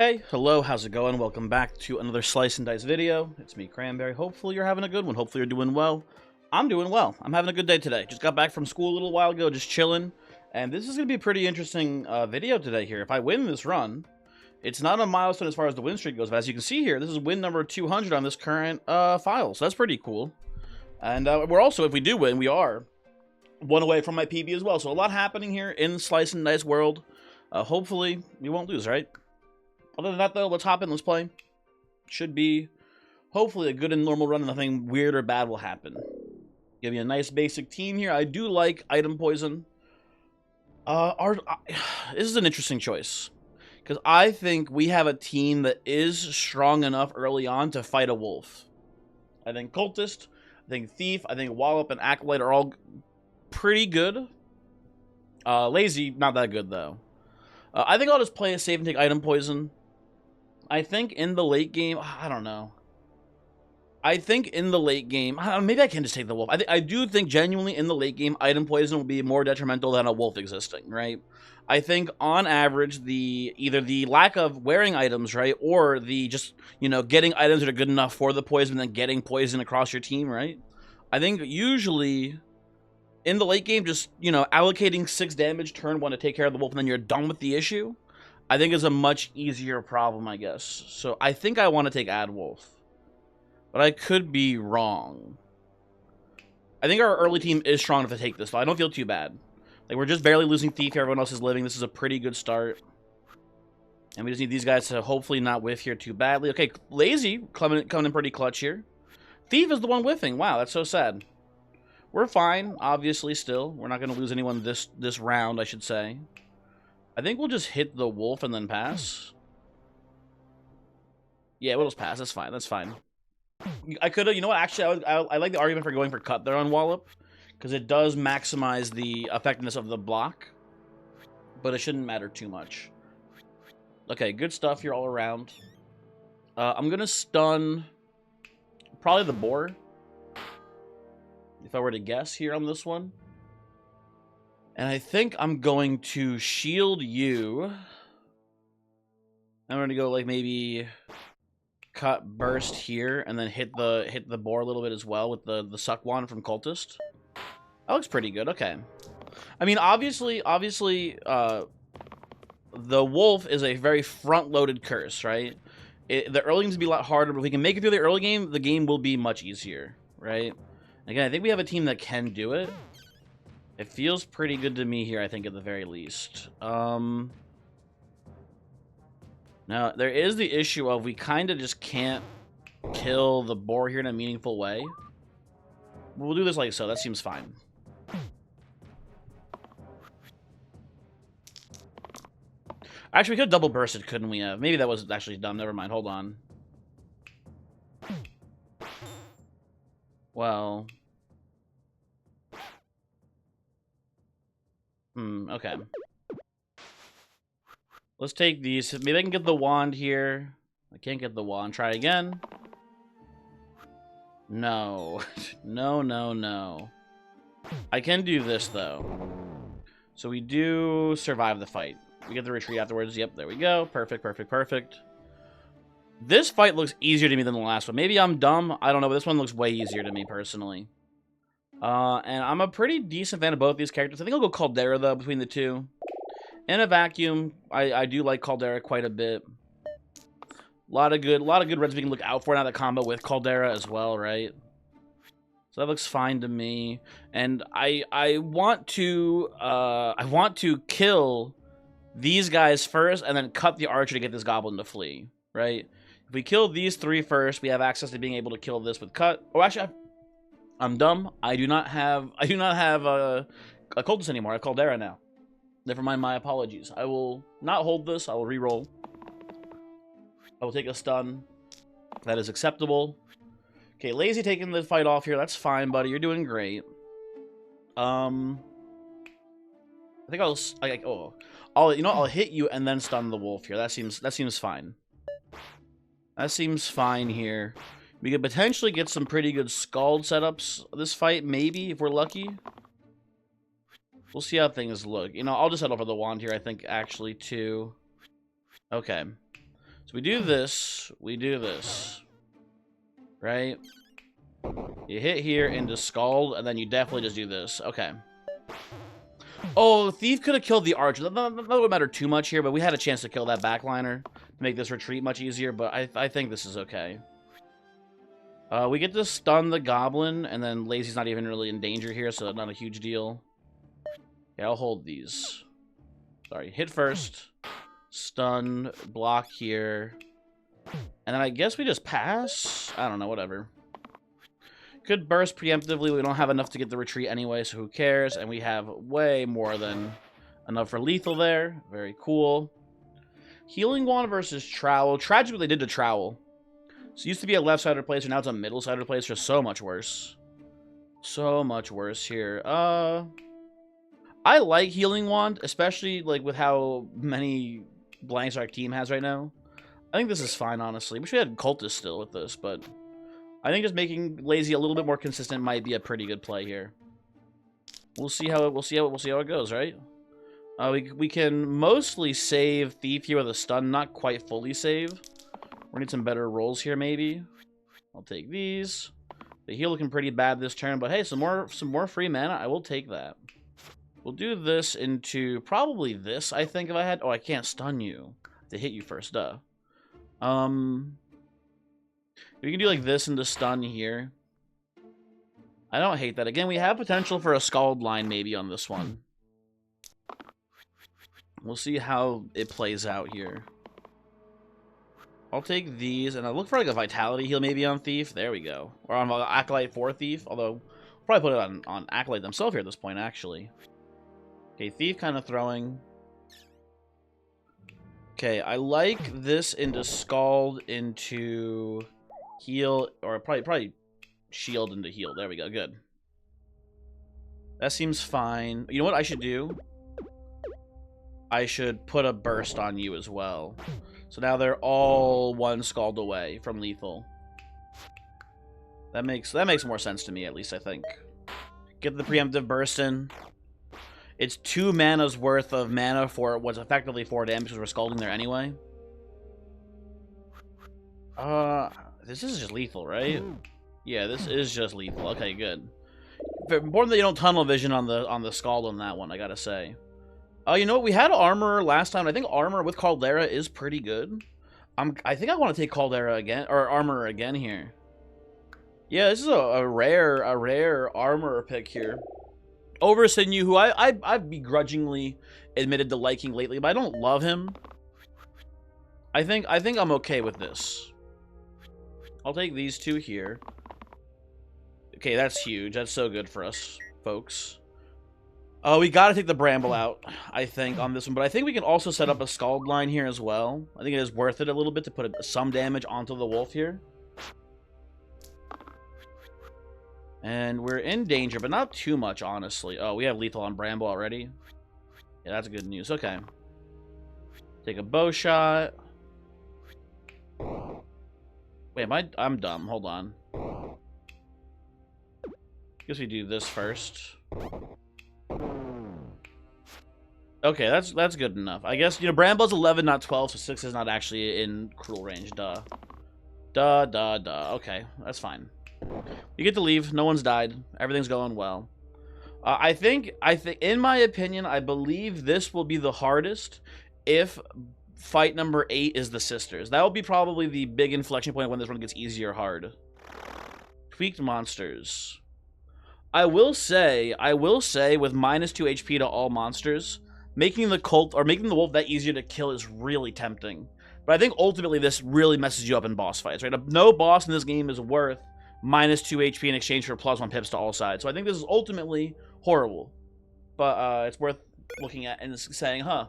Hey, hello, how's it going? Welcome back to another Slice and Dice video. It's me, Cranberry. Hopefully you're having a good one. Hopefully you're doing well. I'm doing well. I'm having a good day today. Just got back from school a little while ago, just chilling. And this is going to be a pretty interesting video today here. If I win this run, it's not a milestone as far as the win streak goes, but as you can see here, this is win number 200 on this current file. So that's pretty cool. And we're also, if we do win, we are one away from my PB as well. So a lot happening here in Slice and Dice world. Hopefully we won't lose, right? Other than that, though, let's hop in, let's play. Should be, hopefully, a good and normal run, and nothing weird or bad will happen. Give you a nice basic team here. I do like item poison. This is an interesting choice. Because I think we have a team that is strong enough early on to fight a wolf. I think Cultist, I think Thief, I think Wallop, and Acolyte are all pretty good. Lazy, not that good, though. I think I'll just play it safe and take item poison. I think in the late game, I don't know. I think in the late game, maybe I can just take the wolf. I do think genuinely in the late game, item poison will be more detrimental than a wolf existing, right? I think on average, either the lack of wearing items, right, or the just, getting items that are good enough for the poison and then getting poison across your team, right? I think usually in the late game, just, allocating 6 damage turn 1 to take care of the wolf and then you're done with the issue, I think is a much easier problem, I guess. So I think I want to take Ad Wolf. But I could be wrong. I think our early team is strong enough to take this, though. I don't feel too bad. Like, we're just barely losing Thief. Everyone else is living. This is a pretty good start. And we just need these guys to hopefully not whiff here too badly. Okay, Lazy coming in pretty clutch here. Thief is the one whiffing. Wow, that's so sad. We're fine, obviously, still. We're not going to lose anyone this round, I should say. I think we'll just hit the wolf and then pass. Yeah, we'll just pass. That's fine. That's fine. I could have, you know what? Actually, I like the argument for going for cut there on Wallop, because it does maximize the effectiveness of the block, but it shouldn't matter too much. Okay, good stuff here all around. I'm going to stun probably the boar, if I were to guess here on this one. And I think I'm going to shield you. I'm going to go like maybe cut burst here and then hit the boar a little bit as well with the suck wand from Cultist. That looks pretty good. Okay. I mean, obviously the wolf is a very front-loaded curse, right? The early game's be a lot harder, but if we can make it through the early game, the game will be much easier, right? Again, I think we have a team that can do it. It feels pretty good to me here, I think, at the very least. Now, there is the issue of we kind of just can't kill the boar here in a meaningful way. We'll do this like so. That seems fine. Actually, we could have double bursted, couldn't we have? Maybe that was actually dumb. Never mind. Hold on. Well... okay. Let's take these. Maybe I can get the wand here. I can't get the wand. Try again. No. No. I can do this, though. So we do survive the fight. We get the retreat afterwards. Yep, there we go. Perfect. This fight looks easier to me than the last one. Maybe I'm dumb. I don't know, but this one looks way easier to me, personally. And I'm a pretty decent fan of both these characters. I think I'll go Caldera, though, between the two. In a vacuum, I do like Caldera quite a bit. A lot of good reds we can look out for now that combo with Caldera as well, right? So that looks fine to me. And I want to kill these guys first and then cut the archer to get this goblin to flee, right? If we kill these 3 first, we have access to being able to kill this with cut. Oh, actually, I'm dumb. I do not have a Cultist anymore. I have Caldera now. Never mind, my apologies. I will not hold this. I will re-roll. I will take a stun. That is acceptable. Okay, Lazy taking the fight off here. That's fine, buddy. You're doing great. I think I'll hit you and then stun the wolf here. That seems fine. That seems fine here. We could potentially get some pretty good Scald setups this fight, maybe, if we're lucky. We'll see how things look. I'll just settle for the wand here, I think, actually, too. Okay. So we do this, right? You hit here into Scald, and then you definitely just do this. Okay. Oh, Thief could have killed the Archer. That would matter too much here, but we had a chance to kill that backliner to make this retreat much easier, but I think this is okay. We get to stun the Goblin, and then Lazy's not even really in danger here, so not a huge deal. Yeah, I'll hold these. Sorry, hit first. Stun, block here. And then I guess we just pass? I don't know, whatever. Could burst preemptively. We don't have enough to get the retreat anyway, so who cares? And we have way more than enough for lethal there. Very cool. Healing Wand versus Trowel. Tragically, what they did to Trowel. So it used to be a left-sided place, and now it's a middle-sided place. Just so much worse. So much worse here. I like Healing Wand, especially like with how many blanks our team has right now. I think this is fine, honestly. Wish we had Cultist still with this, but I think just making Lazy a little bit more consistent might be a pretty good play here. We'll see how it goes, right? We can mostly save Thief here with a stun, not quite fully save. We need some better rolls here, maybe. I'll take these. The heal looking pretty bad this turn, but hey, some more free mana. I will take that. We'll do this into probably this, I think, if I had. Oh, I can't stun you. I have to hit you first, duh. We can do like this into stun here. I don't hate that. Again, we have potential for a Scald line maybe on this one. We'll see how it plays out here. I'll take these, and I'll look for like a Vitality heal maybe on Thief. There we go. Or on Acolyte for Thief, although we'll probably put it on Acolyte themselves here at this point, actually. Okay, Thief kind of throwing. Okay, I like this into Scald into heal, or probably shield into heal. There we go, good. That seems fine. You know what I should do? I should put a burst on you as well. So now they're all one Scald away from lethal. That makes more sense to me, at least I think. Get the preemptive burst in. It's 2 mana's worth of mana for what's effectively 4 damage because we're scalding there anyway. This is just lethal, right? Yeah, this is just lethal. Okay, good. Important that you don't tunnel vision on the scald on that one, I gotta say. You know what? We had armor last time. I think armor with Caldera is pretty good. I think I want to take Caldera again, or armor again here. Yeah, this is a rare armor pick here. Over Sinew, who I've begrudgingly admitted to liking lately, but I don't love him. I think I'm okay with this. I'll take these 2 here. Okay, that's huge. That's so good for us, folks. We gotta take the Bramble out, I think, on this one. But I think we can also set up a Scald line here as well. I think it is worth it a little bit to put some damage onto the Wolf here. And we're in danger, but not too much, honestly. Oh, we have lethal on Bramble already. Yeah, that's good news. Okay. Take a bow shot. Wait, I'm dumb. Hold on. Guess we do this first. Okay, that's good enough. I guess, you know, Bramble's 11, not 12, so 6 is not actually in cruel range. Duh. Okay, that's fine. You get to leave. No one's died. Everything's going well. I think, in my opinion, I believe this will be the hardest if fight number 8 is the Sisters. That will be probably the big inflection point when this one gets easier hard. Tweaked monsters. I will say with -2 HP to all monsters, making the cult or making the wolf that easier to kill is really tempting. But I think ultimately this really messes you up in boss fights, right? No boss in this game is worth -2 HP in exchange for +1 pips to all sides. So I think this is ultimately horrible. But it's worth looking at and saying, huh,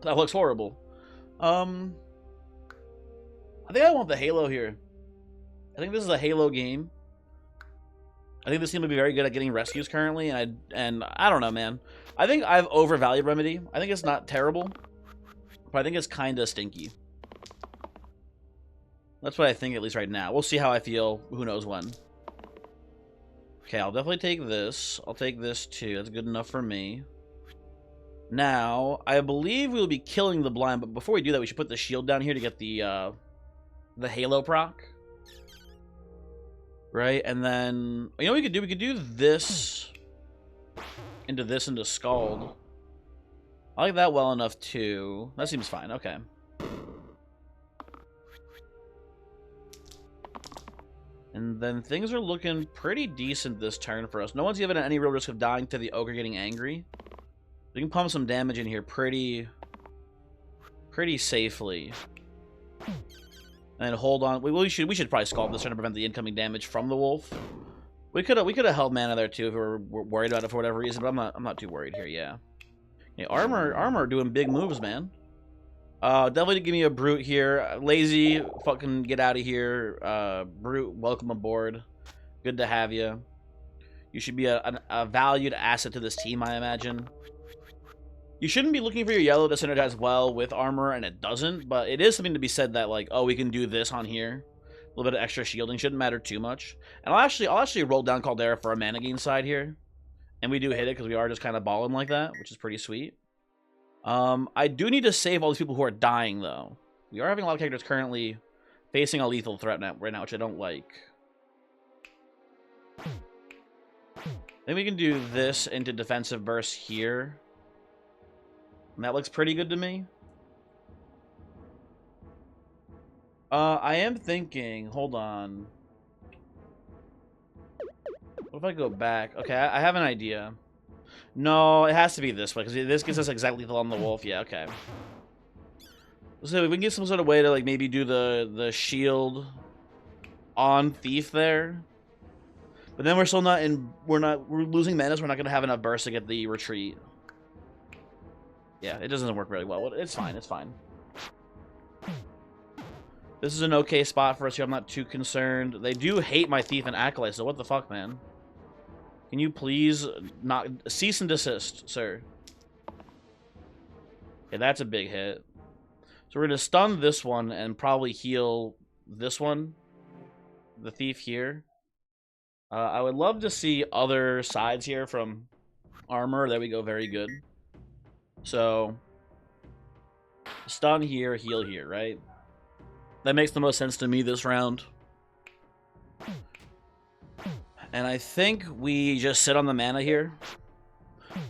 that looks horrible. I think I want the Halo here. I think this is a Halo game. I think this team would be very good at getting rescues currently, and I don't know, man. I think I've overvalued Remedy. I think it's not terrible, but I think it's kind of stinky. That's what I think, at least right now. We'll see how I feel. Who knows when. Okay, I'll definitely take this. I'll take this too. That's good enough for me. Now, I believe we'll be killing the blind, but before we do that, we should put the shield down here to get the halo proc. Right, and then, you know what we could do? We could do this into Scald. I like that well enough, too. That seems fine, okay. And then things are looking pretty decent this turn for us. No one's given any real risk of dying to the Ogre getting angry. We can pump some damage in here pretty safely. And hold on. We should probably Scald this turn to prevent the incoming damage from the wolf. We could have held mana there too if we were worried about it for whatever reason, but I'm not too worried here. Yeah. Yeah, armor doing big moves, man. Definitely give me a brute here. Lazy, fucking get out of here. Brute, welcome aboard. Good to have you. You should be a valued asset to this team, I imagine. You shouldn't be looking for your yellow to synergize well with armor, and it doesn't, but it is something to be said that, like, oh, we can do this on here. A little bit of extra shielding shouldn't matter too much. And I'll actually roll down Caldera for a mana gain side here. And we do hit it because we are just kind of balling like that, which is pretty sweet. I do need to save all these people who are dying, though. We are having a lot of characters currently facing a lethal threat right now, which I don't like. Then we can do this into defensive burst here. And that looks pretty good to me. I am thinking, hold on. What if I go back? Okay, I have an idea. No, it has to be this way, because this gives us exactly lethal on the wolf. Yeah, okay. So we can get some sort of way to, like, maybe do the shield on Thief there. But then we're still not in, we're losing mana, so we're not going to have enough burst to get the retreat. Yeah, it doesn't work really well. It's fine, it's fine. This is an okay spot for us here. I'm not too concerned. They do hate my Thief and Acolyte, so what the fuck, man? Can you please not cease and desist, sir? Okay, that's a big hit. So we're going to stun this one and probably heal this one. The Thief here. I would love to see other sides here from armor. There we go, very good. So, stun here, heal here, right? That makes the most sense to me this round. And I think we just sit on the mana here.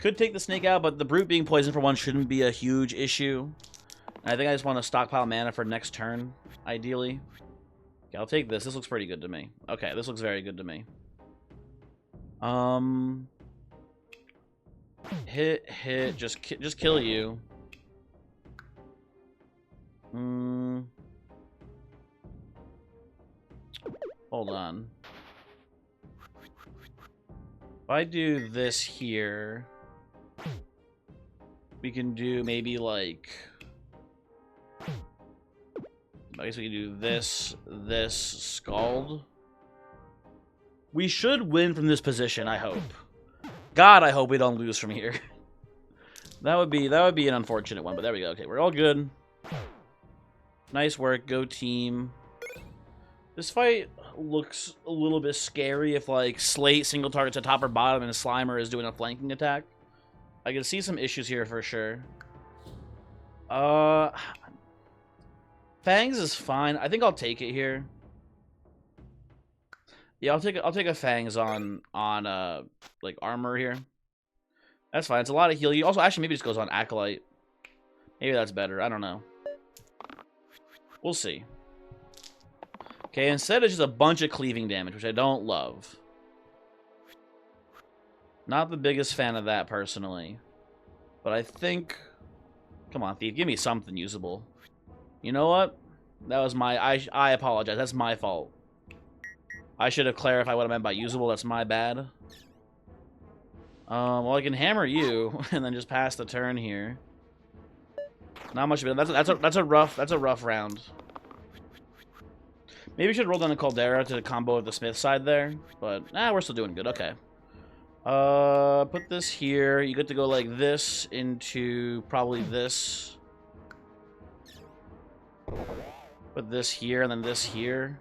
Could take the snake out, but the brute being poisoned for one shouldn't be a huge issue. And I think I just want to stockpile mana for next turn, ideally. Okay, I'll take this. This looks pretty good to me. Okay, this looks very good to me. Hit, just kill you. Hold on. If I do this here, we can do maybe like, I guess we can do this, Scald. We should win from this position, I hope. God, I hope we don't lose from here. That would be an unfortunate one, but there we go. Okay, we're all good. Nice work, go team. This fight looks a little bit scary if, like, Slate single targets at top or bottom and Slimer is doing a flanking attack. I can see some issues here for sure. Fangs is fine. I think I'll take it here. Yeah, I'll take a Fangs on like armor here. That's fine. It's a lot of heal. You also actually maybe just goes on Acolyte. Maybe that's better. I don't know. We'll see. Okay, instead it's just a bunch of cleaving damage, which I don't love. Not the biggest fan of that personally. But I think, come on, Thief, give me something usable. You know what? That was my I apologize. That's my fault. I should have clarified what I meant by usable. That's my bad. Well, I can hammer you and then just pass the turn here. Not much of it. That's a rough round. Maybe we should roll down a Caldera to combo with the Smith side there, but we're still doing good. Okay. Put this here. You get to go like this into probably this. Put this here and then this here.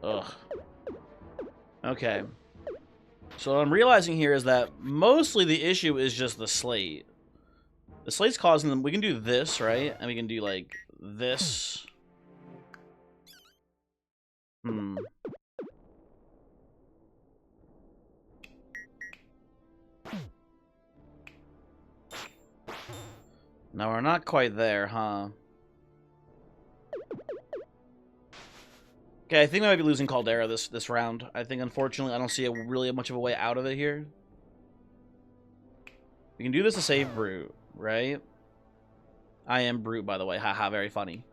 Ugh. Okay. So what I'm realizing here is that mostly the issue is just the Slate. The slate's causing them. We can do this, right? And we can do, like, this. Hmm. No, we're not quite there, huh? Okay, I think we might be losing Caldera this round. I think, unfortunately, I don't see really much of a way out of it here. We can do this to save Brute, right? I am Brute, by the way. Haha, very funny.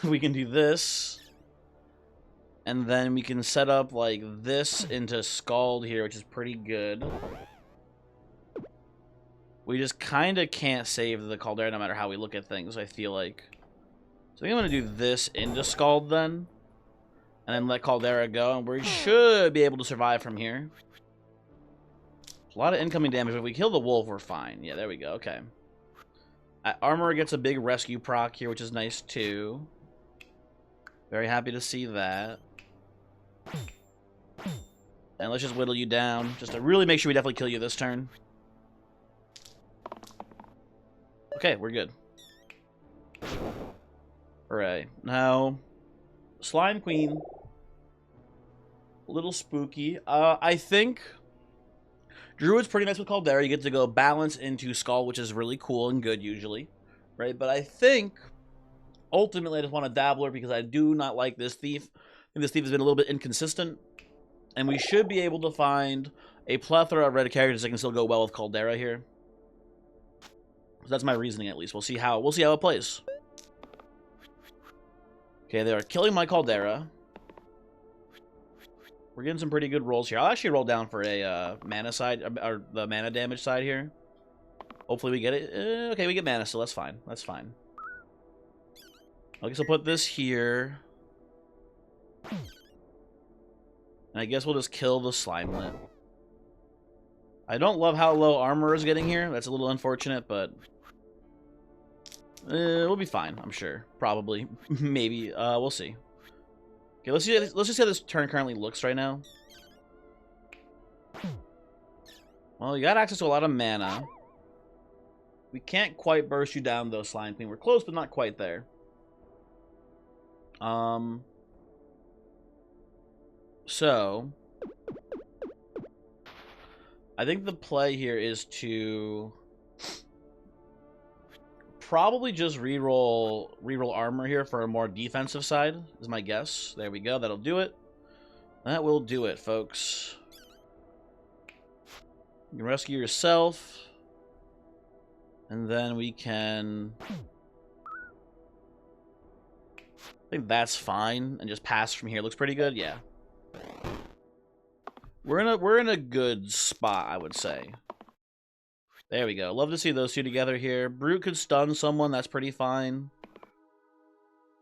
We can do this. And then we can set up, like, this into Scald here, which is pretty good. We just kind of can't save the Caldera no matter how we look at things, I feel like. So I think I'm going to do this into Scald then. And then let Caldera go, and we should be able to survive from here. A lot of incoming damage. If we kill the wolf, we're fine. Yeah, there we go. Okay. Armor gets a big rescue proc here, which is nice too. Very happy to see that. And let's just whittle you down, just to really make sure we definitely kill you this turn. Okay, we're good. Alright, now... Slime Queen. A little spooky. I think... Druid's pretty nice with Caldera. You get to go balance into Skull, which is really cool and good usually. Right, but I think... Ultimately, I just want a Dabbler because I do not like this Thief. I think this Thief has been a little bit inconsistent. And we should be able to find a plethora of red characters that can still go well with Caldera here. So that's my reasoning, at least. We'll see how it plays. Okay, they are killing my Caldera. We're getting some pretty good rolls here. I'll actually roll down for a mana side, or the mana damage side here. Hopefully we get it. Okay, we get mana, so that's fine. That's fine. I guess I'll put this here. And I guess we'll just kill the Slimelet. I don't love how low armor is getting here. That's a little unfortunate, but... we'll be fine, I'm sure. Probably. Maybe. We'll see. Okay, let's just see how this turn currently looks right now. Well, you got access to a lot of mana. We can't quite burst you down, though, Slime Queen. We're close, but not quite there. So... I think the play here is to... probably just reroll armor here for a more defensive side, is my guess. There we go. That'll do it. That will do it, folks. You can rescue yourself. And then we can... I think that's fine. And just pass from here. Looks pretty good? Yeah. We're in a good spot, I would say. There we go. Love to see those two together here. Brute could stun someone. That's pretty fine.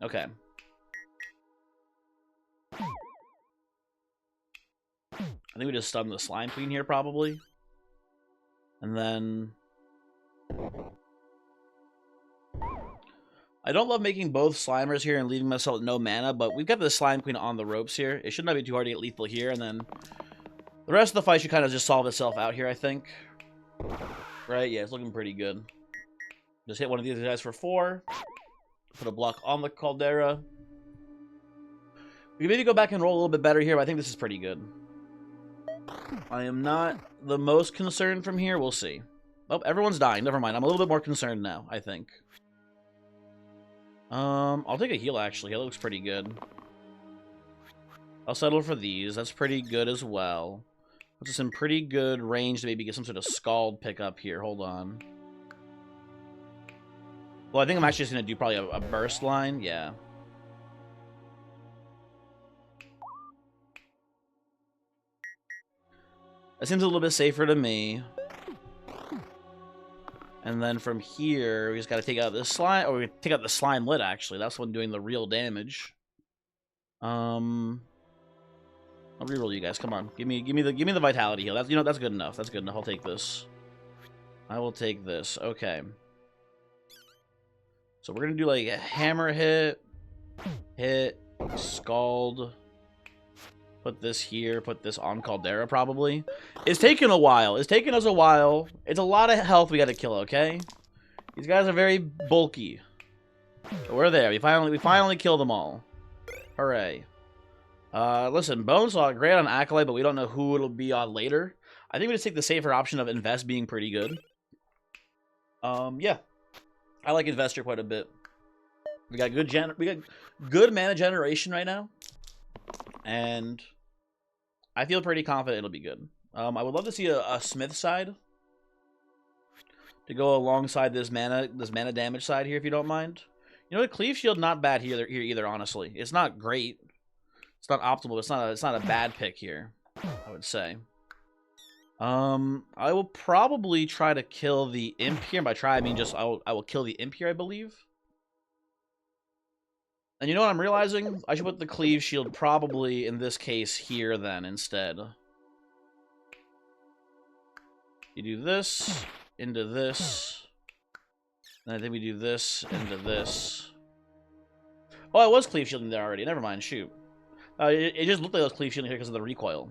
Okay. I think we just stun the Slime Queen here, probably. And then... I don't love making both Slimers here and leaving myself no mana, but we've got the Slime Queen on the ropes here. It should not be too hard to get lethal here, and then... the rest of the fight should kind of just solve itself out here, I think. Right? Yeah, it's looking pretty good. Just hit one of these guys for 4. Put a block on the Caldera. We can maybe go back and roll a little bit better here, but I think this is pretty good. I am not the most concerned from here. We'll see. Oh, everyone's dying. Never mind. I'm a little bit more concerned now, I think. I'll take a heal, actually. It looks pretty good. I'll settle for these. That's pretty good as well. Puts us in pretty good range to maybe get some sort of Scald pickup here. Hold on. Well, I think I'm actually just going to do probably a burst line. Yeah. That seems a little bit safer to me. And then from here, we just got to take out this slime, or we take out the Slimelet, actually. That's the one doing the real damage. I'll reroll you guys. Come on, give me the vitality heal. That's that's good enough. That's good enough. I'll take this. I will take this. Okay. So we're gonna do like a hammer hit, Scald. Put this here. Put this on Caldera. Probably. It's taken a while. It's taken us a while. It's a lot of health we got to kill. Okay. These guys are very bulky. But we're there. We finally killed them all. Hooray. Listen, Bonesaw, great on Acolyte, but we don't know who it'll be on later. I think we just take the safer option of Invest being pretty good. Yeah. I like Investor quite a bit. We got good mana generation right now. And I feel pretty confident it'll be good. I would love to see a Smith side to go alongside this mana damage side here, if you don't mind. You know, the Cleave Shield not bad here either, honestly. It's not great. It's not optimal, but it's not a bad pick here, I would say. I will probably try to kill the Imp here. By try, I mean just I will kill the Imp here, I believe. And you know what I'm realizing? I should put the Cleave Shield probably, in this case, here then, instead. You do this, into this. And I think we do this, into this. Oh, I was Cleave Shielding there already. Never mind, shoot. It just looked like I was Cleave Shielding here because of the recoil.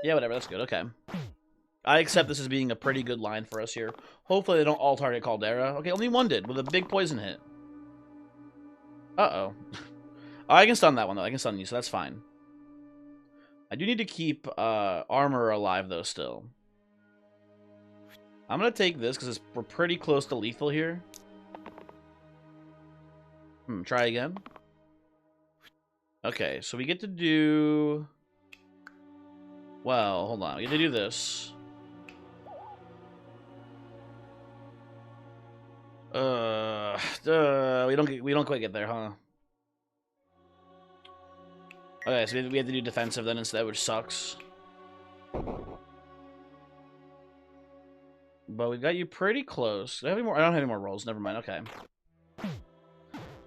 Yeah, whatever, that's good, okay. I accept this as being a pretty good line for us here. Hopefully they don't all target Caldera. Okay, only one did, with a big poison hit. Uh-oh. Oh, I can stun that one, though. I can stun you, so that's fine. I do need to keep Armor alive, though, still. I'm going to take this, because we're pretty close to lethal here. Try again. Okay, so we get to do... Well, hold on. We get to do this. We don't quite get there, huh? Okay, so we have to do defensive then instead, which sucks. But we got you pretty close. Do I have any more? I don't have any more rolls. Never mind. Okay.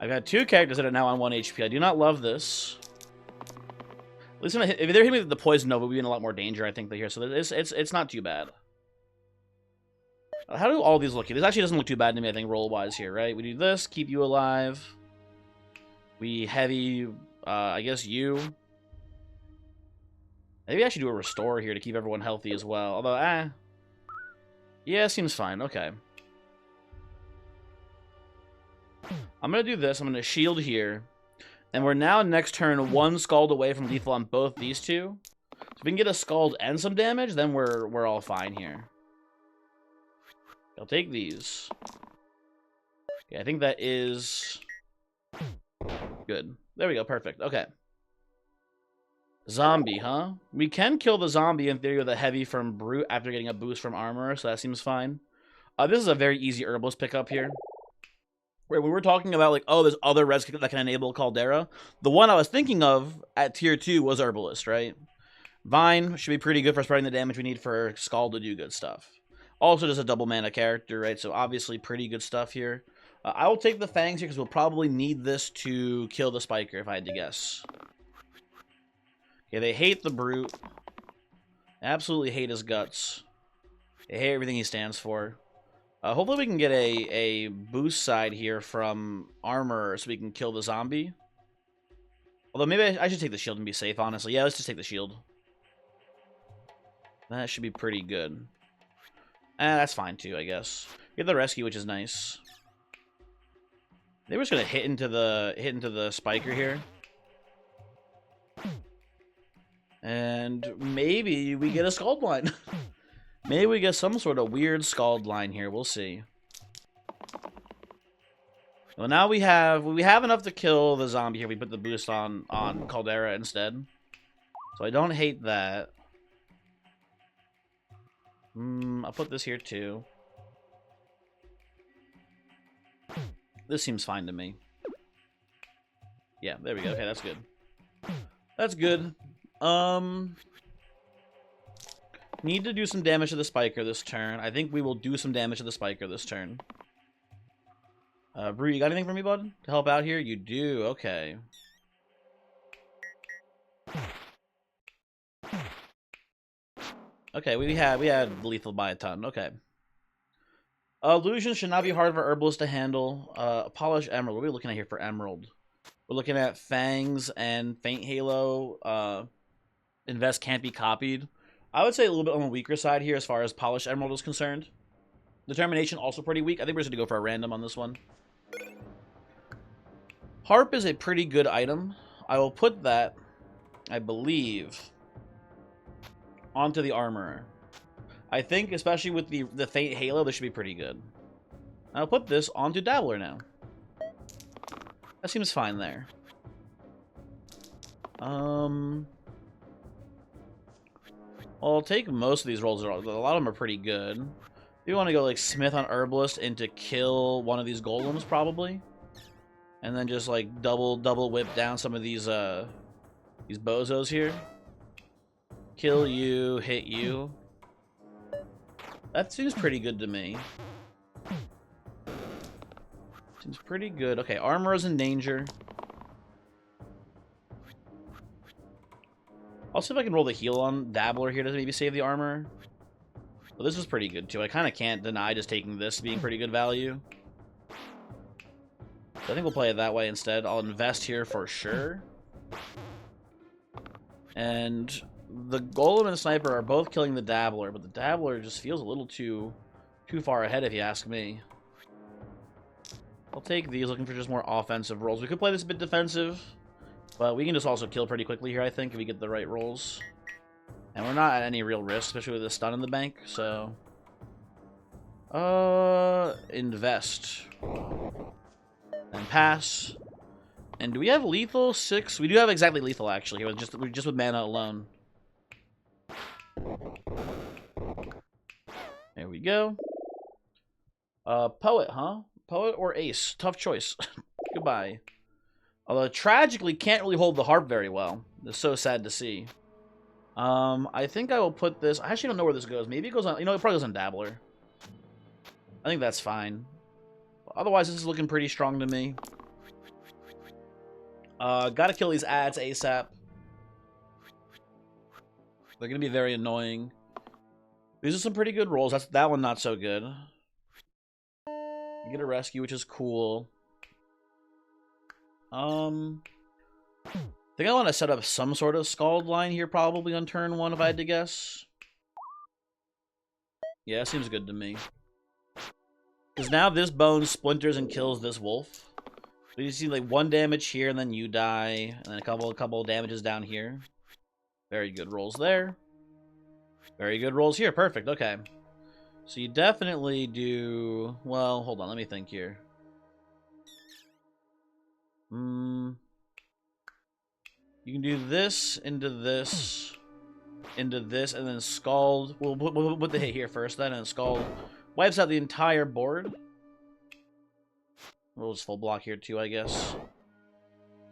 I've got 2 characters that are now on 1 HP. I do not love this. At least if they're hitting me with the Poison Nova, we'd be in a lot more danger, I think, here. So it's not too bad. How do all these look here? This actually doesn't look too bad to me, I think, roll-wise here, right? We do this, keep you alive. We heavy, I guess you. Maybe I should do a restore here to keep everyone healthy as well. Although, yeah, seems fine. Okay. I'm going to do this. I'm going to shield here. And we're now, next turn, 1 Scald away from lethal on both these two. So if we can get a Scald and some damage, then we're all fine here. I'll take these. Okay, I think that is good. There we go, perfect. Okay. Zombie, huh? We can kill the zombie in theory with a heavy from Brute after getting a boost from armor, so that seems fine. This is a very easy herbalist pickup here. Where we were talking about, like, oh, there's other res that can enable Caldera. The one I was thinking of at tier 2 was herbalist, right? Vine should be pretty good for spreading the damage we need for Scald to do good stuff. Also, just a double mana character, right? So obviously pretty good stuff here. I will take the Fangs here because we'll probably need this to kill the Spiker, if I had to guess. Okay, they hate the Brute. Absolutely hate his guts. They hate everything he stands for. Hopefully we can get a boost side here from armor so we can kill the zombie. Although maybe I should take the shield and be safe, honestly. Yeah, let's just take the shield. That should be pretty good. That's fine too, I guess. Get the rescue, which is nice. They were just gonna hit into the spiker here. And maybe we get a Scald line. Maybe we get some sort of weird Scald line here. We'll see. Well, now we have enough to kill the zombie here. We put the boost on Caldera instead. So I don't hate that. I'll put this here too. This seems fine to me. Yeah, there we go. Okay, that's good. That's good. Need to do some damage to the Spiker this turn. I think we will do some damage to the Spiker this turn. Brew, you got anything for me, bud? To help out here? You do. Okay. Okay, we had lethal by a ton. Okay. Illusions should not be hard for Herbalists to handle. Polished Emerald. What are we looking at here for Emerald? We're looking at Fangs and Faint Halo. Invest can't be copied. I would say a little bit on the weaker side here as far as Polished Emerald is concerned. Determination also pretty weak. I think we're just going to go for a random on this one. Harp is a pretty good item. I will put that, I believe, onto the armor. I think, especially with the Faint Halo, this should be pretty good. I'll put this onto Dabbler now. That seems fine there. I'll take most of these rolls. A lot of them are pretty good. You want to go like Smith on Herbalist and to kill one of these golems probably, and then just like double whip down some of these bozos here. Kill you, hit you. That seems pretty good to me. Seems pretty good. Okay, armor is in danger. I'll see if I can roll the heal on Dabbler here to maybe save the armor. Well, this is pretty good, too. I kind of can't deny just taking this being pretty good value. So I think we'll play it that way instead. I'll invest here for sure. And the Golem and the Sniper are both killing the Dabbler, but the Dabbler just feels a little too far ahead, if you ask me. I'll take these, looking for just more offensive rolls. We could play this a bit defensive, but we can just also kill pretty quickly here, I think, if we get the right rolls. And we're not at any real risk, especially with the stun in the bank, so... invest. And pass. And do we have lethal? 6? We do have exactly lethal, actually, just with mana alone. There we go. Poet, huh? Poet or Ace? Tough choice. Goodbye. Although, tragically, can't really hold the harp very well. It's so sad to see. I think I will put this... I actually don't know where this goes. Maybe it goes on... You know, it probably goes on Dabbler. I think that's fine. Otherwise, this is looking pretty strong to me. Gotta kill these ads ASAP. They're gonna be very annoying. These are some pretty good rolls. That one not so good. You get a rescue, which is cool. I think I want to set up some sort of Scald line here, probably on turn 1, if I had to guess. Yeah, seems good to me. Because now this bone splinters and kills this wolf. So you see like 1 damage here, and then you die, and then a couple damages down here. Very good rolls there. Very good rolls here. Perfect. Okay. So you definitely do... Well, hold on. Let me think here. You can do this, into this, and then Scald. We'll put the hit here first, then Scald wipes out the entire board. We'll just full block here too, I guess.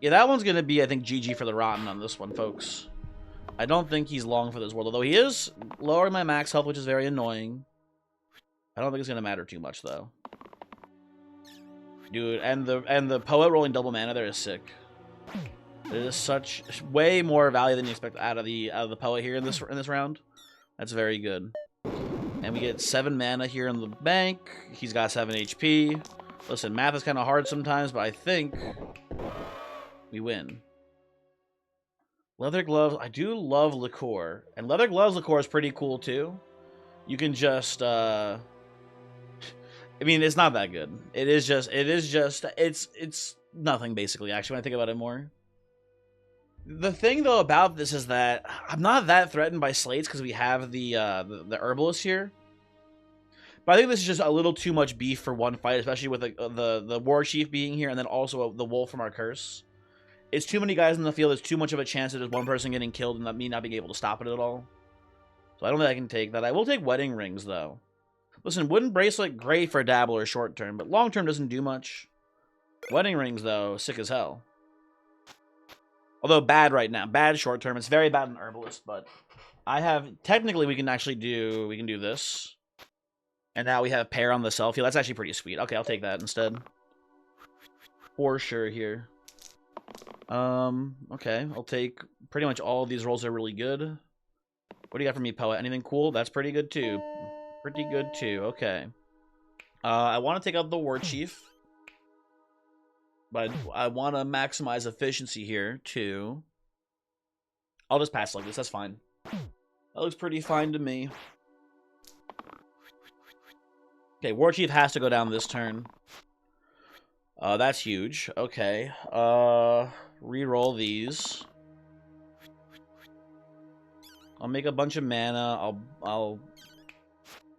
Yeah, that one's going to be, I think, GG for the Rotten on this one, folks. I don't think he's long for this world, although he is lowering my max health, which is very annoying. I don't think it's going to matter too much, though. Dude, and the Poet rolling double mana there is sick. It is such way more value than you expect out of the Poet here in this round. That's very good. And we get 7 mana here in the bank. He's got 7 HP. Listen, math is kind of hard sometimes, but I think we win. Leather gloves. I do love liqueur, and leather gloves liqueur is pretty cool too. You can just I mean, it's not that good. It's nothing basically, actually, when I think about it more. The thing though about this is that I'm not that threatened by slates because we have the herbalist here. But I think this is just a little too much beef for one fight, especially with the war chief being here and then also the wolf from our curse. It's too many guys in the field. There's too much of a chance that there's one person getting killed and me not being able to stop it at all. So I don't think I can take that. I will take wedding rings though. Listen, wooden bracelet, great for Dabbler short term, but long term doesn't do much. Wedding rings though, sick as hell. Although bad right now, bad short term. It's very bad in herbalist, but I have technically we can do this. And now we have pair on the selfie. That's actually pretty sweet. Okay, I'll take that instead. For sure here. Okay, I'll take pretty much all of these rolls are really good. What do you got for me, Poet? Anything cool? That's pretty good too. Pretty good too. Okay. I want to take out the War Chief. But I want to maximize efficiency here too. I'll just pass like this. That's fine. That looks pretty fine to me. Okay, War Chief has to go down this turn. That's huge. Okay. Reroll these. I'll make a bunch of mana. I'll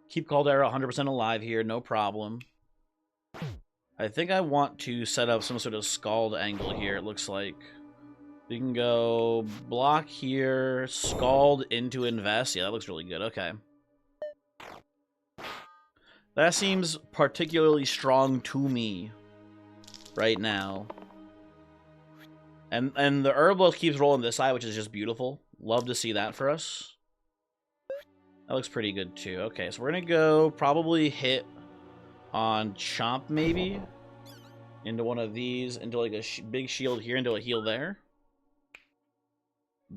keep Caldera 100% alive here, no problem. I think I want to set up some sort of Scald angle here, it looks like. We can go block here, Scald into Invest. Yeah, that looks really good. Okay. That seems particularly strong to me right now. And the Herbalist keeps rolling this side, which is just beautiful. Love to see that for us. That looks pretty good too. Okay, so we're gonna go probably hit on Chomp maybe into one of these, into like a big shield here, into a heal there.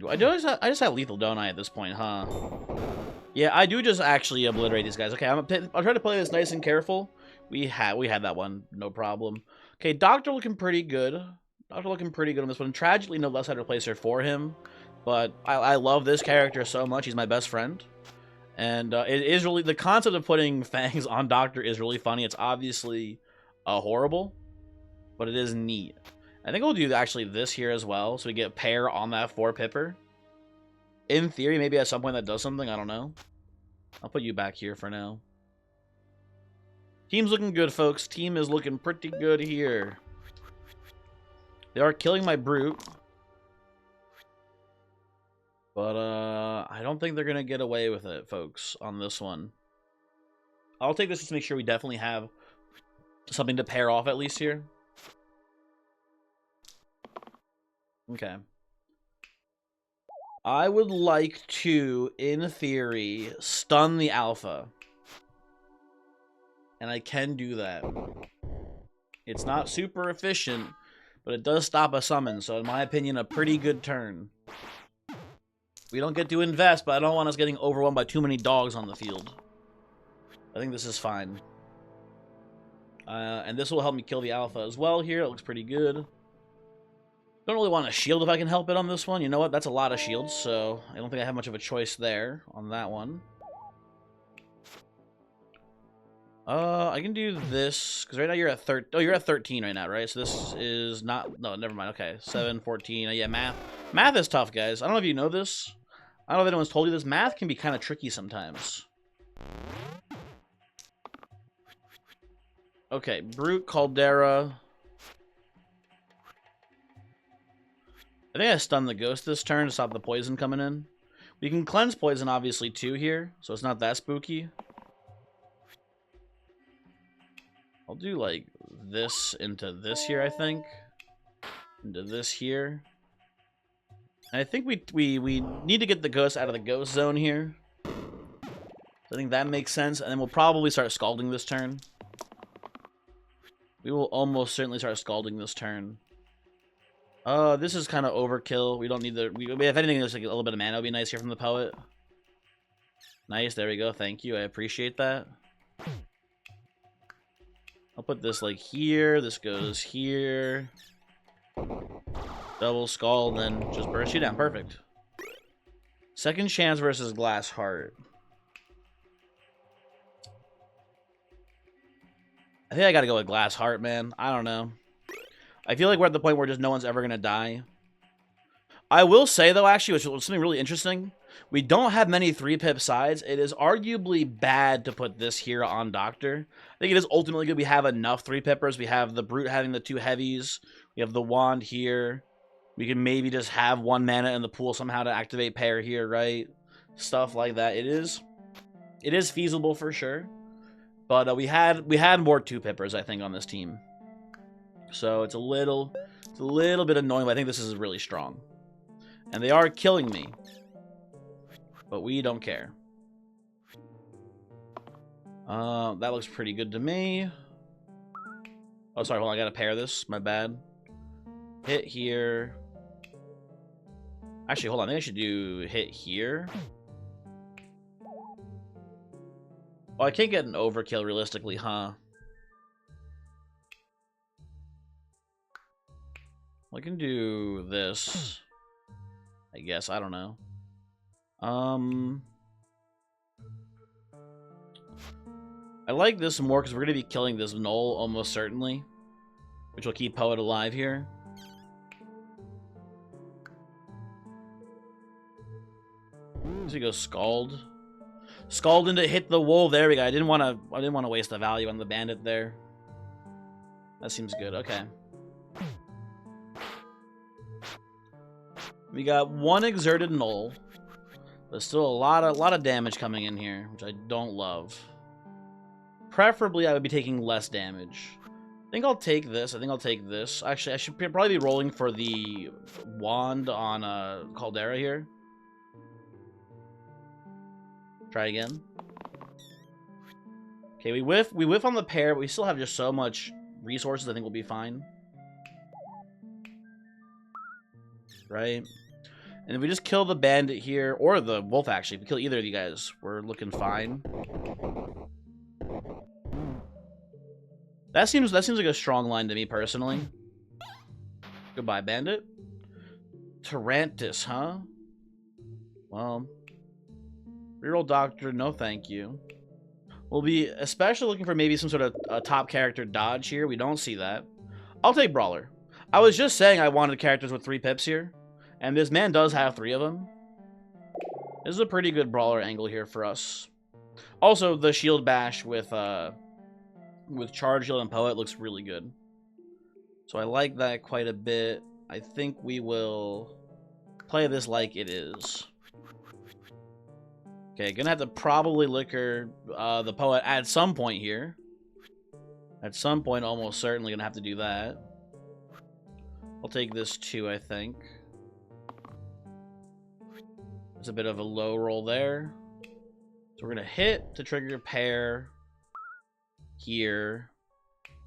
I just have lethal, don't I, at this point, huh? Yeah, I do just actually obliterate these guys. Okay, I'll try to play this nice and careful. We had that one, no problem. Okay, Doctor looking pretty good. Doctor looking pretty good on this one. Tragically, no left side replacer for him, but I love this character so much. He's my best friend. And it is really, the concept of putting Fangs on Doctor is really funny. It's obviously horrible, but it is neat. I think we'll do actually this here as well, so we get pair on that 4-pipper. In theory, maybe at some point that does something, I don't know. I'll put you back here for now. Team's looking good, folks. Team is looking pretty good here. They are killing my Brute. But, I don't think they're going to get away with it, folks, on this one. I'll take this just to make sure we definitely have something to pair off at least here. Okay. I would like to, in theory, stun the Alpha. And I can do that. It's not super efficient, but it does stop a summon, so in my opinion, a pretty good turn. We don't get to invest, but I don't want us getting overwhelmed by too many dogs on the field. I think this is fine. And this will help me kill the Alpha as well here. It looks pretty good. Don't really want a shield if I can help it on this one. You know what? That's a lot of shields, so I don't think I have much of a choice there on that one. I can do this, because right now you're at 13. Oh, you're at 13 right now, right? So this is not... No, never mind. Okay, 7, 14. Yeah, math. Math is tough, guys. I don't know if you know this. I don't know if anyone's told you this. Math can be kind of tricky sometimes. Okay, Brute, Caldera. I think I stunned the Ghost this turn to stop the poison coming in. We can cleanse poison, obviously, too, here, so it's not that spooky. I'll do, like, this into this here, I think. Into this here. And I think we need to get the Ghost out of the Ghost zone here. So I think that makes sense, and then we'll probably start Scalding this turn. We will almost certainly start Scalding this turn. This is kind of overkill. We don't need the... if anything, there's like a little bit of mana would be nice here from the Poet. Nice, there we go. Thank you. I appreciate that. I'll put this like here. This goes here. Double Scald, then just burst you down. Perfect. Second Chance versus Glass Heart. I think I gotta go with Glass Heart, man. I don't know. I feel like we're at the point where just no one's ever gonna die. I will say, though, actually, which was something really interesting, we don't have many 3-pip sides. It is arguably bad to put this here on Doctor. I think it is ultimately good we have enough 3-pippers. We have the Brute having the 2 heavies. We have the Wand here. We can maybe just have 1 mana in the pool somehow to activate pair here, right? Stuff like that. It is feasible for sure. But we had more 2-pippers, I think, on this team. So it's a little bit annoying, but I think this is really strong. And they are killing me. But we don't care. That looks pretty good to me. Oh, sorry, hold on, I gotta pair this. My bad. Hit here. Actually, hold on, I think I should do hit here. Oh, I can't get an overkill realistically, huh? Well, I can do this. I guess, I don't know. I I like this more because we're going to be killing this Knoll almost certainly, which will keep Poet alive here. So he goes Scald. Scald into hit the wolf. There we go. I didn't want to waste the value on the bandit there. That seems good. Okay. We got one exerted Knoll. There's still a lot of damage coming in here, which I don't love. Preferably, I would be taking less damage. I think I'll take this. I think I'll take this. Actually, I should probably be rolling for the wand on Caldera here. Try again. Okay, we whiff on the pair, but we still have just so much resources. I think we'll be fine. Right? And if we just kill the bandit here, or the wolf actually, if we kill either of you guys, we're looking fine. That seems like a strong line to me personally. Goodbye, bandit. Tarantus, huh? Well, reroll doctor, no thank you. We'll be especially looking for maybe some sort of top character dodge here. We don't see that. I'll take Brawler. I was just saying I wanted characters with 3 pips here. And this man does have 3 of them. This is a pretty good Brawler angle here for us. Also, the shield bash with Charge Shield and Poet looks really good. So I like that quite a bit. I think we will play this like it is. Okay, gonna have to probably liquor the Poet at some point here. At some point, almost certainly gonna have to do that. I'll take this too, I think. There's a bit of a low roll there. So we're gonna hit to trigger pair here.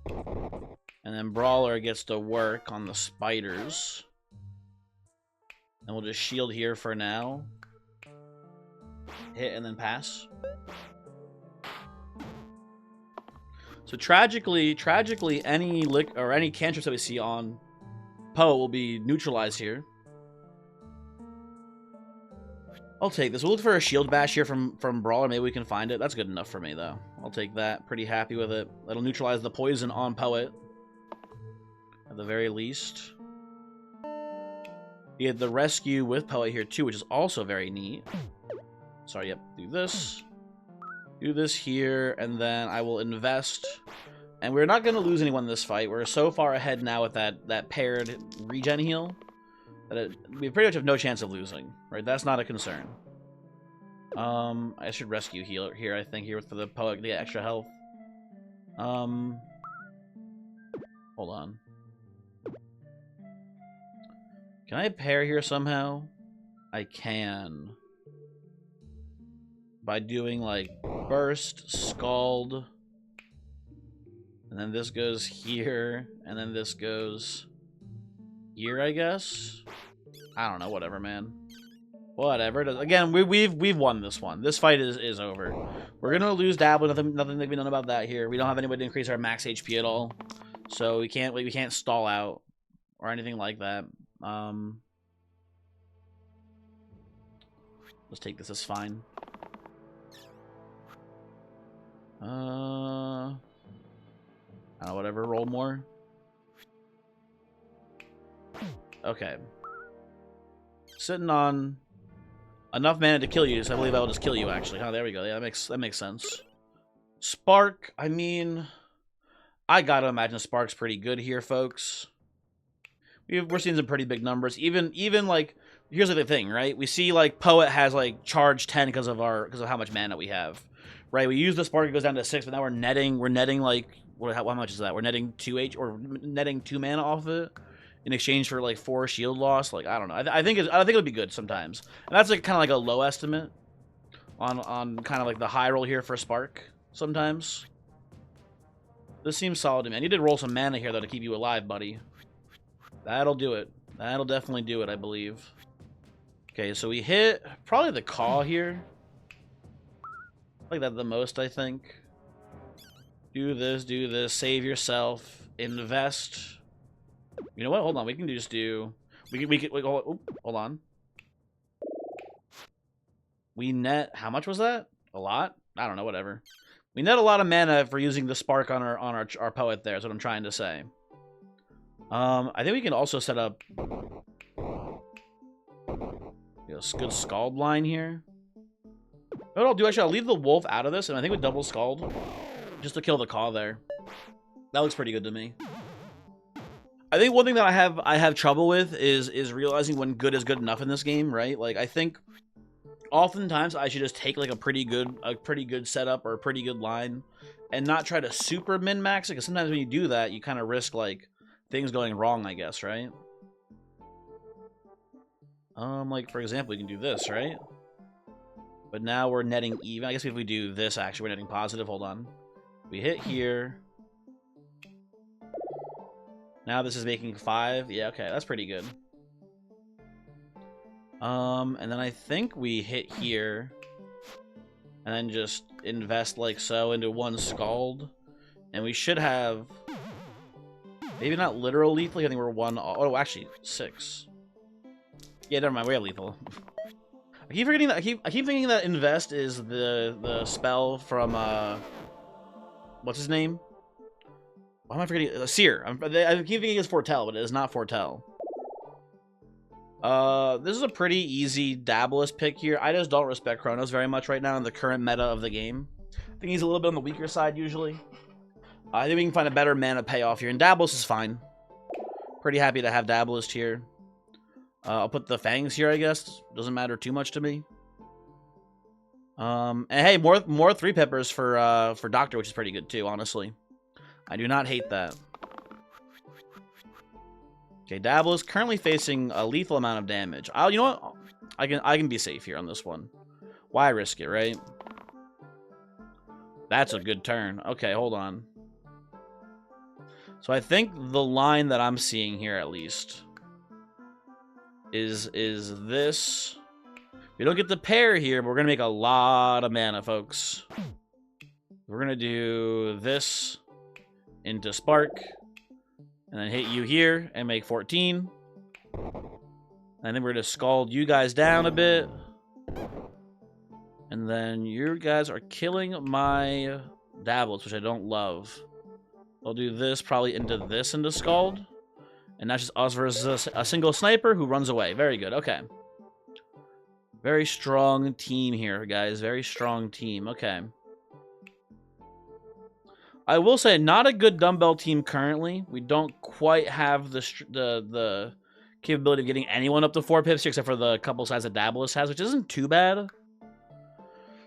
And then Brawler gets to work on the spiders. And we'll just shield here for now. Hit and then pass. So tragically, any cantrips that we see on Poe will be neutralized here. I'll take this. We'll look for a shield bash here from Brawler. Maybe we can find it. That's good enough for me, though. I'll take that. Pretty happy with it. That'll neutralize the poison on Poet. At the very least. We had the rescue with Poet here, too, which is also very neat. Sorry, yep. Do this. Do this here, and then I will invest. And we're not going to lose anyone in this fight. We're so far ahead now with that paired regen heal. We pretty much have no chance of losing, right? That's not a concern. I should rescue heal here, I think, here for the Poet to get extra health. Hold on. Can I pair here somehow? I can. By doing, like, Burst, Scald, and then this goes here, and then this goes here, I guess? I don't know, whatever, man. Whatever. Again, we've won this one. This fight is over. We're gonna lose Dabble. Nothing that can be done about that here. We don't have anybody to increase our max HP at all, so we can't stall out or anything like that. Let's take this as fine. I don't know, whatever. Roll more. Okay. Sitting on enough mana to kill you, so I believe I'll just kill you, actually. Oh, there we go. Yeah, that makes sense. Spark, I mean, I gotta imagine Spark's pretty good here, folks. We're seeing some pretty big numbers. Even like, here's the thing, right? We see like Poet has like charge 10 because of how much mana we have, right? We use the Spark, it goes down to 6, but now we're netting like how much is that? We're netting 2 mana off of it. In exchange for like 4 shield loss, like I don't know. I think it'll be good sometimes, and that's like kind of like a low estimate on kind of like the high roll here for Spark sometimes. This seems solid to me. I need to roll some mana here though to keep you alive, buddy. That'll do it. That'll definitely do it, I believe. Okay, so we hit probably the Caw here. I like that the most, I think. Do this. Save yourself. Invest. You know what? Hold on. We can just do. Hold on. We net. How much was that? A lot? I don't know. Whatever. We net a lot of mana for using the spark on our poet there, is what I'm trying to say. I think we can also set up a good Scald line here. What I'll do, actually, I'll leave the wolf out of this, and I think we double Scald just to kill the Caw there. That looks pretty good to me. I think one thing that I have trouble with is realizing when good is good enough in this game, right? Like, I think oftentimes I should just take like a pretty good setup or a pretty good line and not try to super min-max it, because sometimes when you do that, you kind of risk like things going wrong, I guess, right? Like for example, we can do this, right? But now we're netting even. I guess if we do this, actually, we're netting positive. Hold on. We hit here. Now this is making 5. Yeah, okay, that's pretty good. And then I think we hit here. And then just invest like so into 1 Scald. And we should have... Maybe not literal lethal. I think we're 1... Oh, actually, 6. Yeah, never mind. We have lethal. I keep forgetting that. I keep thinking that invest is the spell from what's his name? Why am I forgetting? Seer. I keep thinking it's foretell, but it is not foretell. This is a pretty easy Dabalus pick here. I just don't respect Chronos very much right now in the current meta of the game. I think he's a little bit on the weaker side usually. I think we can find a better mana payoff here, and Dabalus is fine. Pretty happy to have Dabalus here. I'll put the Fangs here, I guess. Doesn't matter too much to me. And hey, more 3-pippers for Doctor, which is pretty good too, honestly. I do not hate that. Okay, Dabalus currently facing a lethal amount of damage. You know what? I can be safe here on this one. Why risk it, right? That's a good turn. Okay, hold on. So I think the line that I'm seeing here, at least, is this. We don't get the pair here, but we're gonna make a lot of mana, folks. We're gonna do this into Spark, and then hit you here and make 14. And then we're gonna Scald you guys down a bit. And then you guys are killing my Dabalus, which I don't love. I'll do this probably into Scald. And that's just us versus a single sniper who runs away. Very good. Okay. Very strong team here, guys. Very strong team. Okay. I will say, not a good dumbbell team currently. We don't quite have the capability of getting anyone up to 4 pips here, except for the couple sides that Dabalus has, which isn't too bad.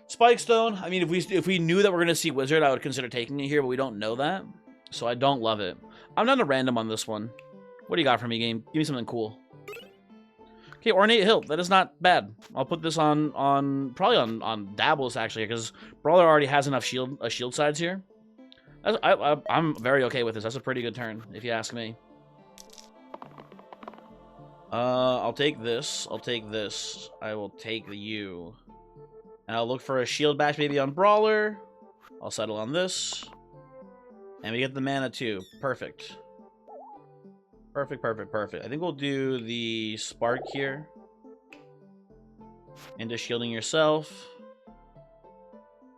Spike Stone. I mean, if we knew that we're going to see Wizard, I would consider taking it here, but we don't know that. So I don't love it. I'm not a random on this one. What do you got for me, game? Give me something cool. Okay, Ornate Hill. That is not bad. I'll put this on probably on Dabalus, actually, because Brawler already has enough shield sides here. I'm very okay with this. That's a pretty good turn, if you ask me. I'll take this. I'll take this. I will take you. And I'll look for a shield bash maybe on Brawler. I'll settle on this. And we get the mana too. Perfect. Perfect, perfect, perfect. I think we'll do the Spark here. Into shielding yourself.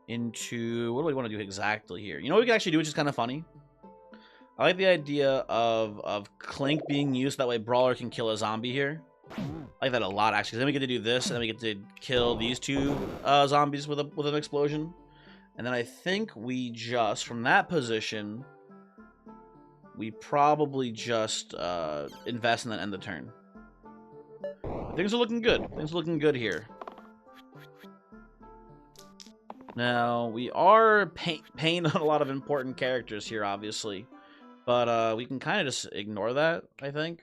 Into... What do we want to do exactly here? You know what we can actually do, which is kind of funny? I like the idea of Clink being used. That way Brawler can kill a zombie here. I like that a lot, actually. Then we get to do this, and then we get to kill these 2 zombies with an explosion. And then I think we just, from that position, we probably just invest and then end the turn. Things are looking good. Things are looking good here. Now, we are paying on a lot of important characters here, obviously. But we can kind of just ignore that, I think.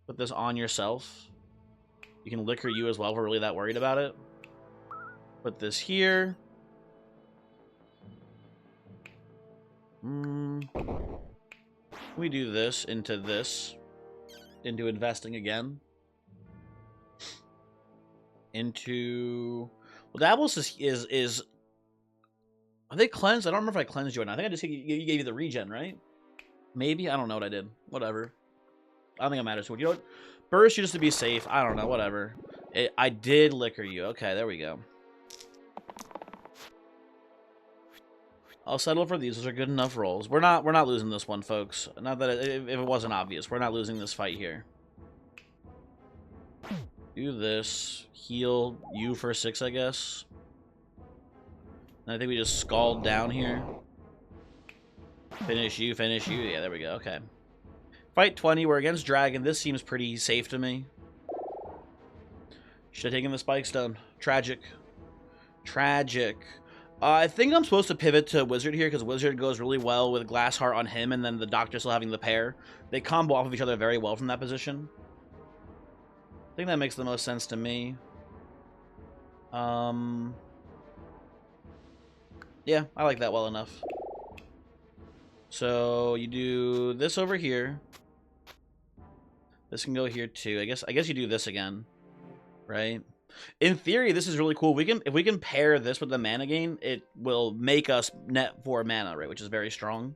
Put this on yourself. You can liquor you as well if we're really that worried about it. Put this here. We do this. Into investing again. Into... Well, Dabalus is... Are they cleansed? I don't remember if I cleansed you or not. I think I just gave you the regen, right? Maybe? I don't know what I did. Whatever. I don't think it matters. You know what? Burst you just to be safe. I don't know. Whatever. I did liquor you. Okay, there we go. I'll settle for these. Those are good enough rolls. We're not losing this one, folks. Not that if it wasn't obvious, we're not losing this fight here. Do this. Heal you for 6, I guess. And I think we just scald down here. Finish you, finish you. Yeah, there we go. Okay. Fight 20. We're against Dragon. This seems pretty safe to me. Should have taken the Spike Stone. Tragic. Tragic. I think I'm supposed to pivot to Wizard here because Wizard goes really well with Glass Heart on him and then the Doctor still having the pair. They combo off of each other very well from that position. I think that makes the most sense to me. Yeah, I like that well enough. So you do this over here. This can go here too. I guess you do this again, right? In theory, this is really cool. If we can pair this with the mana gain, it will make us net 4 mana, right? Which is very strong.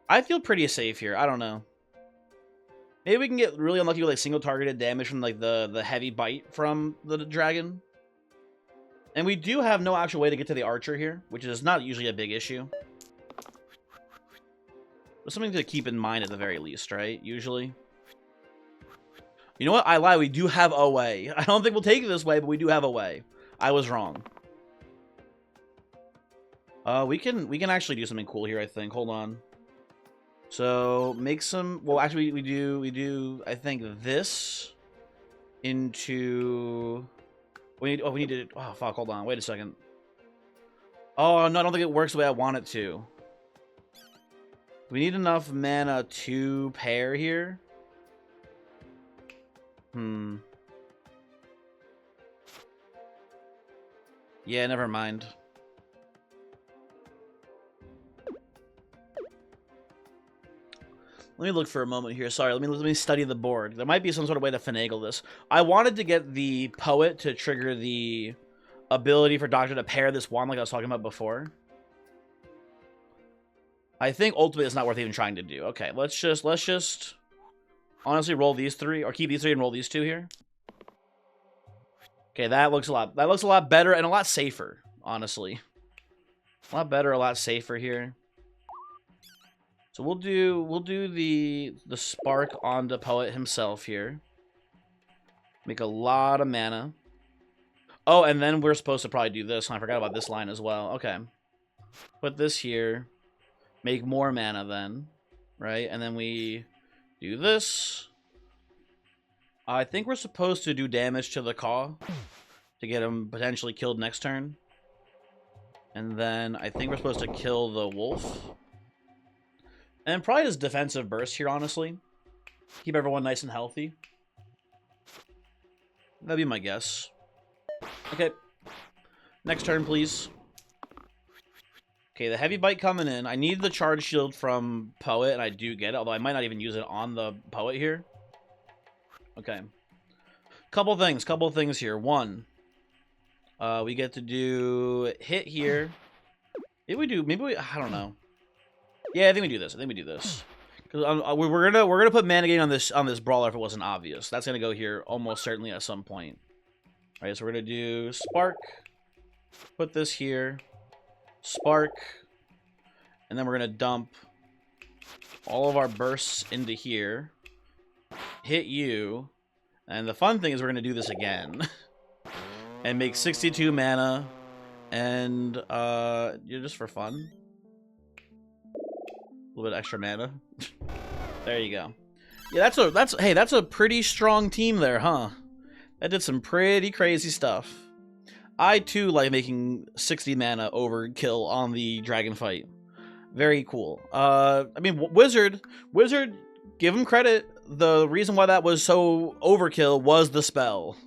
I feel pretty safe here. I don't know. Maybe we can get really unlucky with like single targeted damage from like the heavy bite from the dragon. And we do have no actual way to get to the archer here, which is not usually a big issue. But something to keep in mind at the very least, right? Usually. You know what? I lie. We do have a way. I don't think we'll take it this way, but we do have a way. I was wrong. We can actually do something cool here, I think. Hold on. So make some. Well, actually, we do. I think this into. We need to. Oh fuck! Hold on. Wait a second. Oh no! I don't think it works the way I want it to. We need enough mana to pair here. Yeah, never mind. Let me look for a moment here. Sorry, let me study the board. There might be some sort of way to finagle this. I wanted to get the Poet to trigger the ability for Doctor to pair this wand like I was talking about before. I think ultimately it's not worth even trying to do. Okay, let's just honestly roll these 3, or keep these 3 and roll these 2 here. Okay, that looks a lot better and a lot safer, honestly. A lot better, a lot safer here. So we'll do the spark on the Poet himself here. Make a lot of mana. Oh, and then we're supposed to probably do this. I forgot about this line as well. Okay. Put this here. Make more mana then, right? And then we do this. I think we're supposed to do damage to the Caw to get him potentially killed next turn. And then I think we're supposed to kill the Wolf. And probably just defensive burst here, honestly. Keep everyone nice and healthy. That'd be my guess. Okay. Next turn, please. Okay, the heavy bite coming in. I need the charge shield from Poet, and I do get it, although I might not even use it on the Poet here. Okay. Couple things here. One, we get to do hit here. I don't know. Yeah, I think we do this. Because we're gonna put mana gain on this brawler if it wasn't obvious. That's gonna go here almost certainly at some point. All right, so we're gonna do spark. Put this here. Spark, and then we're gonna dump all of our bursts into here, hit you, and the fun thing is we're gonna do this again and make 62 mana, and just for fun, a little bit extra mana. There you go. Yeah, that's a pretty strong team there, huh? That did some pretty crazy stuff. I, too, like making 60 mana overkill on the dragon fight. Very cool. I mean, Wizard, give him credit. The reason why that was so overkill was the spell,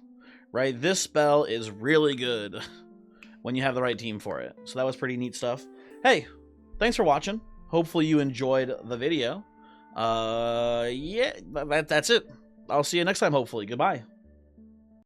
right? This spell is really good when you have the right team for it. So that was pretty neat stuff. Hey, thanks for watching. Hopefully you enjoyed the video. Yeah, that's it. I'll see you next time, hopefully. Goodbye.